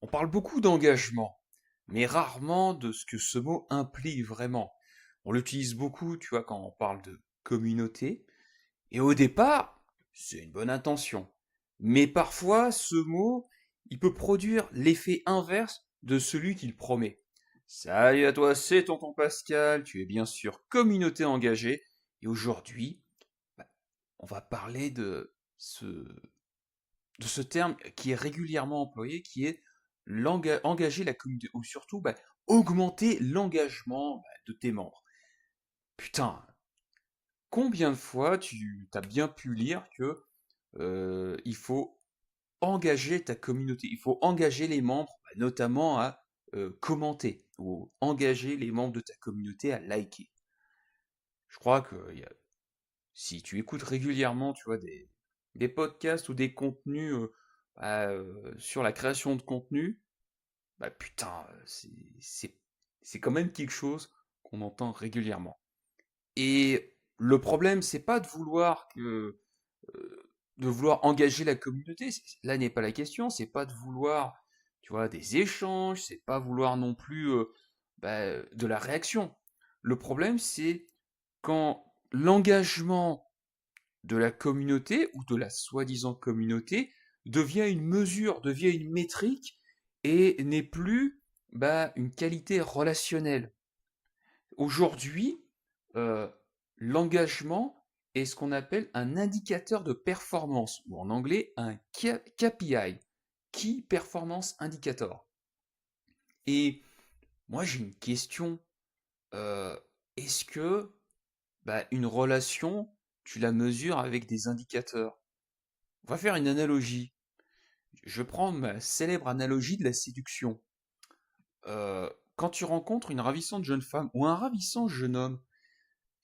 On parle beaucoup d'engagement, mais rarement de ce que ce mot implique vraiment. On l'utilise beaucoup, tu vois, quand on parle de communauté, et au départ, c'est une bonne intention. Mais parfois, ce mot, il peut produire l'effet inverse de celui qu'il promet. Salut à toi, c'est tonton Pascal, tu es bien sûr communauté engagée, et aujourd'hui, bah, on va parler de ce terme qui est régulièrement employé, qui est engager la communauté, ou surtout augmenter l'engagement de tes membres. Putain, combien de fois tu as bien pu lire que il faut engager ta communauté, il faut engager les membres, notamment à commenter, ou engager les membres de ta communauté à liker. Je crois que si tu écoutes régulièrement, tu vois, des podcasts ou des contenus sur la création de contenu, bah putain, c'est quand même quelque chose qu'on entend régulièrement. Et le problème, c'est pas de vouloir engager la communauté. Là n'est pas la question. C'est pas de vouloir, tu vois, des échanges. C'est pas vouloir non plus de la réaction. Le problème, c'est quand l'engagement de la communauté ou de la soi-disant communauté devient une mesure, devient une métrique et n'est plus une qualité relationnelle. Aujourd'hui, euh, l'engagement est ce qu'on appelle un indicateur de performance, ou en anglais un KPI, Key Performance Indicator. Et moi j'ai une question, est-ce que une relation, tu la mesures avec des indicateurs? On va faire une analogie. Je prends ma célèbre analogie de la séduction. Quand tu rencontres une ravissante jeune femme ou un ravissant jeune homme,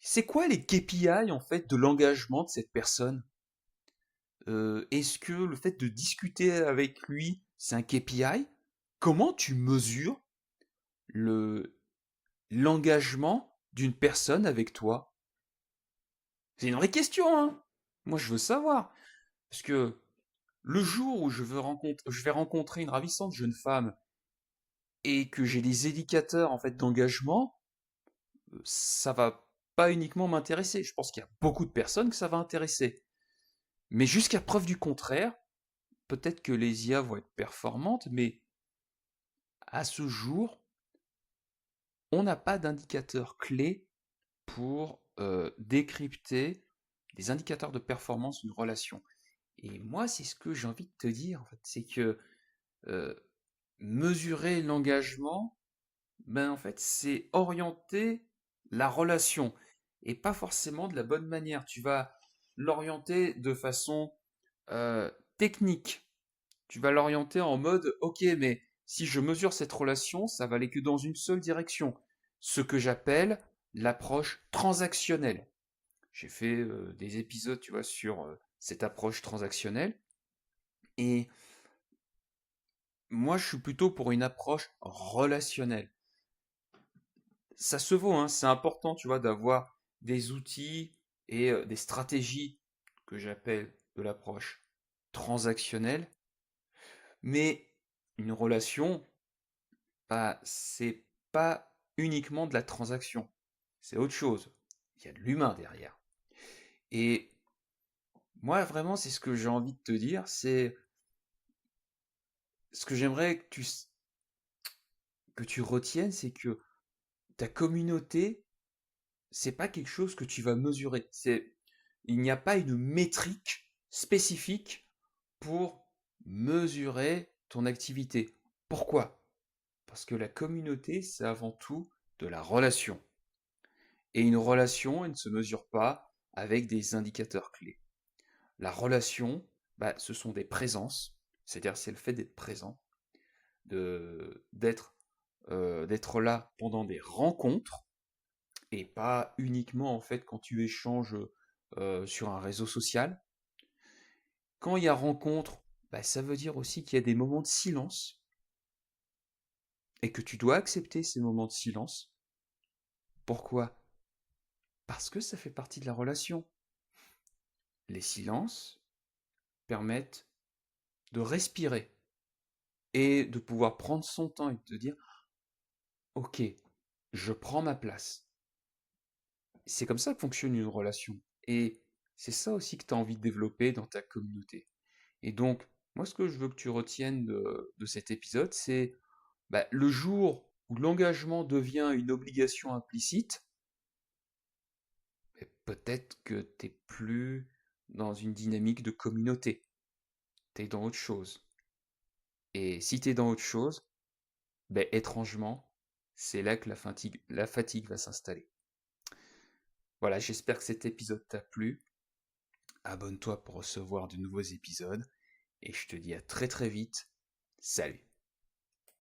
c'est quoi les KPI en fait de l'engagement de cette personne? Est-ce que le fait de discuter avec lui, c'est un KPI? Comment tu mesures le l'engagement d'une personne avec toi? C'est une vraie question, hein? Moi, je veux savoir. Parce que le jour où je vais rencontrer une ravissante jeune femme et que j'ai des indicateurs en fait d'engagement, ça va pas uniquement m'intéresser. Je pense qu'il y a beaucoup de personnes que ça va intéresser. Mais jusqu'à preuve du contraire, peut-être que les IA vont être performantes, mais à ce jour, on n'a pas d'indicateur clé pour décrypter des indicateurs de performance d'une relation. Et moi, c'est ce que j'ai envie de te dire, en fait, c'est que euh, mesurer l'engagement, en fait, c'est orienter la relation et pas forcément de la bonne manière. Tu vas l'orienter de façon technique. Tu vas l'orienter en mode, ok, mais si je mesure cette relation, ça va aller que dans une seule direction. Ce que j'appelle l'approche transactionnelle. J'ai fait des épisodes, tu vois, sur cette approche transactionnelle. Et moi, je suis plutôt pour une approche relationnelle. Ça se vaut, hein, c'est important, tu vois, d'avoir des outils et des stratégies que j'appelle de l'approche transactionnelle. Mais une relation, c'est pas uniquement de la transaction. C'est autre chose. Il y a de l'humain derrière. Et moi, vraiment, c'est ce que j'ai envie de te dire, c'est ce que j'aimerais que tu retiennes, c'est que ta communauté, c'est pas quelque chose que tu vas mesurer. Il n'y a pas une métrique spécifique pour mesurer ton activité. Pourquoi? Parce que la communauté, c'est avant tout de la relation. Et une relation, elle ne se mesure pas avec des indicateurs clés. La relation, ce sont des présences, c'est-à-dire c'est le fait d'être présent, d'être là pendant des rencontres et pas uniquement en fait quand tu échanges sur un réseau social. Quand il y a rencontre, ça veut dire aussi qu'il y a des moments de silence et que tu dois accepter ces moments de silence. Pourquoi? Parce que ça fait partie de la relation. Les silences permettent de respirer. et de pouvoir prendre son temps et de dire, ok, je prends ma place. C'est comme ça que fonctionne une relation. Et c'est ça aussi que tu as envie de développer dans ta communauté. Et donc, moi, ce que je veux que tu retiennes de cet épisode, c'est bah, le jour où l'engagement devient une obligation implicite, peut-être que t'es plus dans une dynamique de communauté. T'es dans autre chose. Et si t'es dans autre chose, ben, étrangement, c'est là que la fatigue va s'installer. Voilà, j'espère que cet épisode t'a plu. Abonne-toi pour recevoir de nouveaux épisodes. Et je te dis à très très vite. Salut!